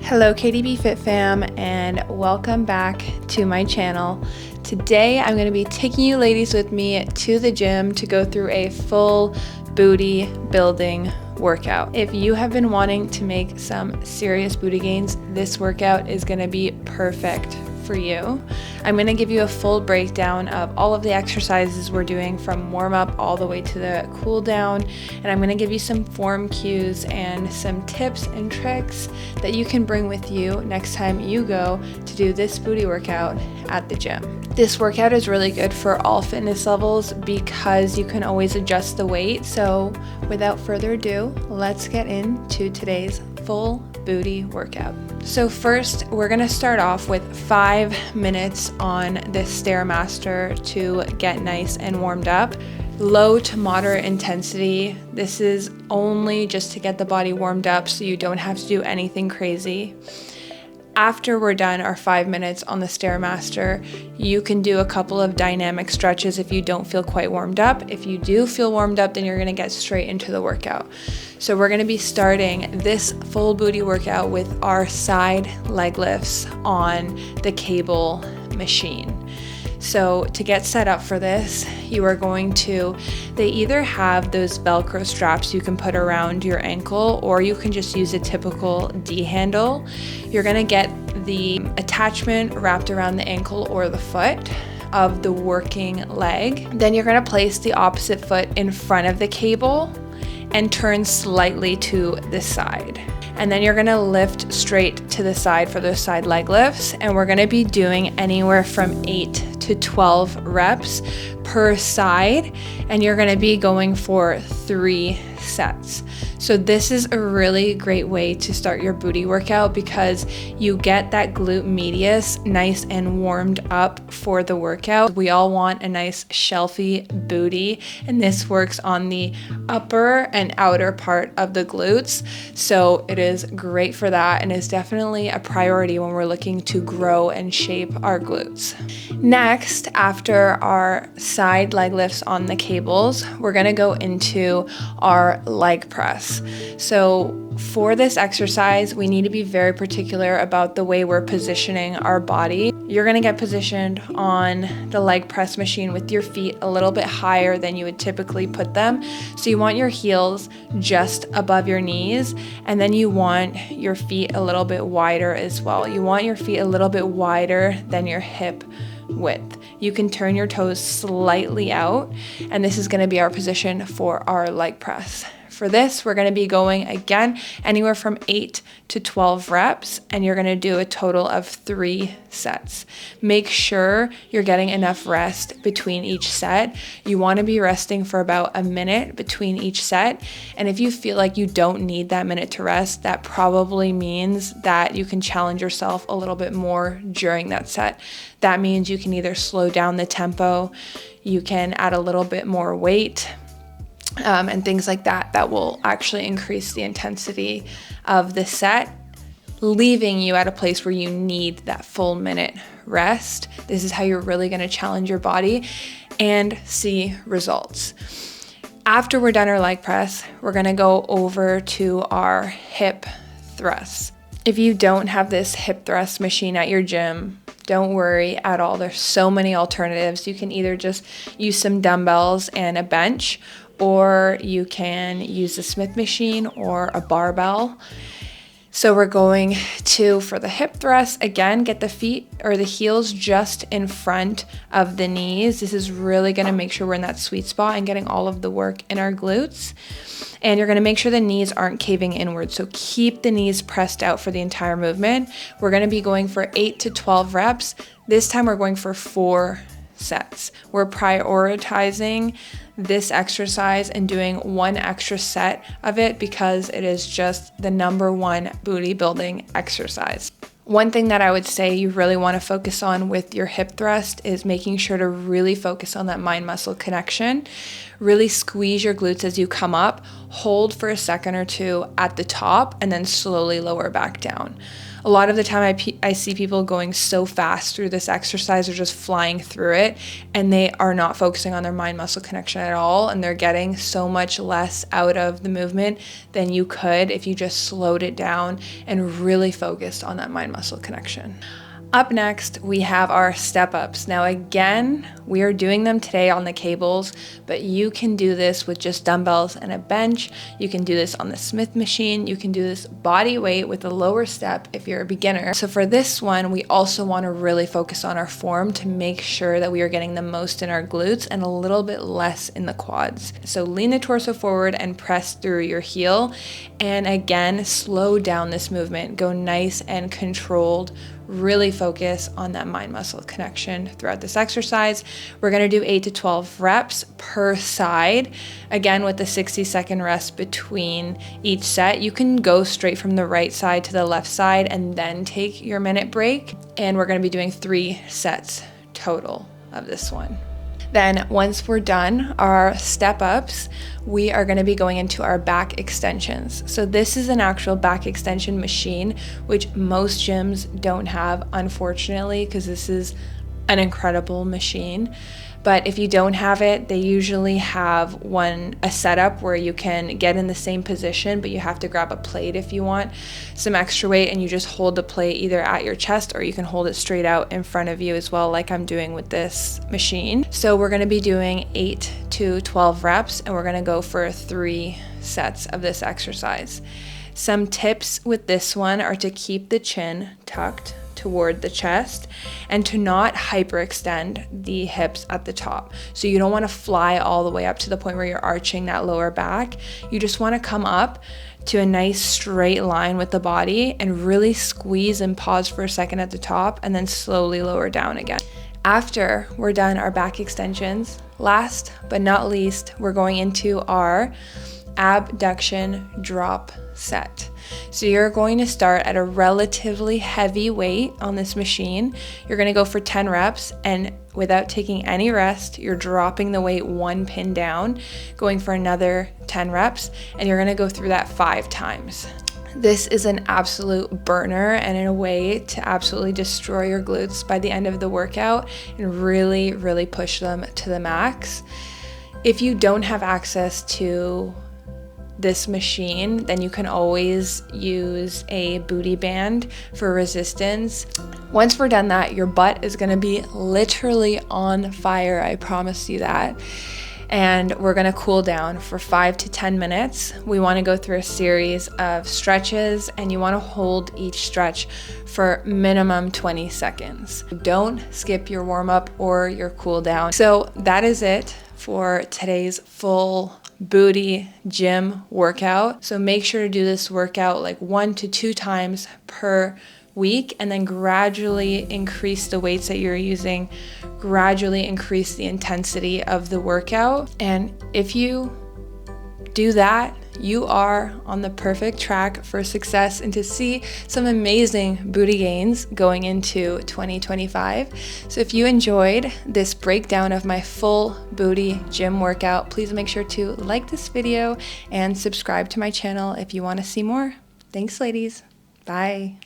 Hello KDB Fit Fam, and welcome back to my channel. Today I'm going to be taking you ladies with me to the gym to go through a full booty building workout. If you have been wanting to make some serious booty gains, this workout is going to be perfect for you. I'm going to give you a full breakdown of all of the exercises we're doing from warm up all the way to the cool down, and I'm going to give you some form cues and some tips and tricks that you can bring with you next time you go to do this booty workout at the gym. This workout is really good for all fitness levels because you can always adjust the weight. So without further ado, let's get into today's full booty workout. So first, we're gonna start off with 5 minutes on this Stairmaster to get nice and warmed up. Low to moderate intensity. This is only just to get the body warmed up so you don't have to do anything crazy. After we're done our 5 minutes on the Stairmaster, you can do a couple of dynamic stretches if you don't feel quite warmed up. If you do feel warmed up, then you're gonna get straight into the workout. So we're gonna be starting this full booty workout with our side leg lifts on the cable machine. So to get set up for this, you are going to, they either have those Velcro straps you can put around your ankle, or you can just use a typical D handle. You're gonna get the attachment wrapped around the ankle or the foot of the working leg. Then you're gonna place the opposite foot in front of the cable and turn slightly to the side. And then you're gonna lift straight to the side for those side leg lifts. And we're gonna be doing anywhere from 8 to 12 reps per side. And you're gonna be going for 3 sets. So this is a really great way to start your booty workout because you get that glute medius nice and warmed up for the workout. We all want a nice shelfy booty, and this works on the upper and outer part of the glutes. So it is great for that and is definitely a priority when we're looking to grow and shape our glutes. Next, after our side leg lifts on the cables, we're gonna go into our leg press. So for this exercise, we need to be very particular about the way we're positioning our body. You're gonna get positioned on the leg press machine with your feet a little bit higher than you would typically put them. So you want your heels just above your knees, and then you want your feet a little bit wider as well. You want your feet a little bit wider than your hip width. You can turn your toes slightly out, and this is gonna be our position for our leg press. For this, we're gonna be going again anywhere from 8 to 12 reps, and you're gonna do a total of 3 sets. Make sure you're getting enough rest between each set. You wanna be resting for about a minute between each set, and if you feel like you don't need that minute to rest, that probably means that you can challenge yourself a little bit more during that set. That means you can either slow down the tempo, you can add a little bit more weight, and things like that will actually increase the intensity of the set, leaving you at a place where you need that full minute rest. This is how you're really gonna challenge your body and see results. After we're done our leg press, we're gonna go over to our hip thrusts. If you don't have this hip thrust machine at your gym, don't worry at all. There's so many alternatives. You can either just use some dumbbells and a bench, or you can use a Smith machine or a barbell. So we're going to, for the hip thrust, again, get the feet or the heels just in front of the knees. This is really gonna make sure we're in that sweet spot and getting all of the work in our glutes. And you're gonna make sure the knees aren't caving inward. So keep the knees pressed out for the entire movement. We're gonna be going for 8 to 12 reps. This time we're going for 4 sets. We're prioritizing this exercise and doing 1 extra set of it because it is just the #1 booty building exercise. One thing that I would say you really want to focus on with your hip thrust is making sure to really focus on that mind-muscle connection. Really squeeze your glutes as you come up, hold for a second or two at the top, and then slowly lower back down. A lot of the time I see people going so fast through this exercise or just flying through it, and they are not focusing on their mind-muscle connection at all, and they're getting so much less out of the movement than you could if you just slowed it down and really focused on that mind-muscle connection. Up next, we have our step-ups. Now again, we are doing them today on the cables, but you can do this with just dumbbells and a bench. You can do this on the Smith machine. You can do this body weight with a lower step if you're a beginner. So for this one, we also want to really focus on our form to make sure that we are getting the most in our glutes and a little bit less in the quads. So lean the torso forward and press through your heel. And again, slow down this movement. Go nice and controlled. Really focus on that mind-muscle connection throughout this exercise. We're gonna do 8 to 12 reps per side. Again, with the 60-second rest between each set. You can go straight from the right side to the left side and then take your minute break. And we're gonna be doing 3 sets total of this one. Then once we're done our step ups, we are going to be going into our back extensions. So this is an actual back extension machine, which most gyms don't have, unfortunately, because this is an incredible machine. But if you don't have it, they usually have a setup where you can get in the same position, but you have to grab a plate if you want some extra weight, and you just hold the plate either at your chest or you can hold it straight out in front of you as well, like I'm doing with this machine. So we're gonna be doing 8 to 12 reps, and we're gonna go for 3 sets of this exercise. Some tips with this one are to keep the chin tucked toward the chest and to not hyperextend the hips at the top. So you don't want to fly all the way up to the point where you're arching that lower back. You just want to come up to a nice straight line with the body and really squeeze and pause for a second at the top and then slowly lower down again. After we're done our back extensions, last but not least, we're going into our abduction drop set. So you're going to start at a relatively heavy weight on this machine. You're going to go for 10 reps, and without taking any rest, you're dropping the weight 1 pin down, going for another 10 reps, and you're going to go through that 5 times. This is an absolute burner and in a way to absolutely destroy your glutes by the end of the workout and really, really push them to the max. If you don't have access to this machine, then you can always use a booty band for resistance. Once we're done that, your butt is going to be literally on fire, I promise you that. And we're going to cool down for 5 to 10 minutes. We want to go through a series of stretches, and you want to hold each stretch for minimum 20 seconds. Don't skip your warm-up or your cool down. So that is it for today's full booty gym workout. So make sure to do this workout like 1 to 2 times per week, and then gradually increase the weights that you're using, gradually increase the intensity of the workout. And if you do that, you are on the perfect track for success and to see some amazing booty gains going into 2025. So if you enjoyed this breakdown of my full booty gym workout, please make sure to like this video and subscribe to my channel if you want to see more. Thanks, ladies. Bye.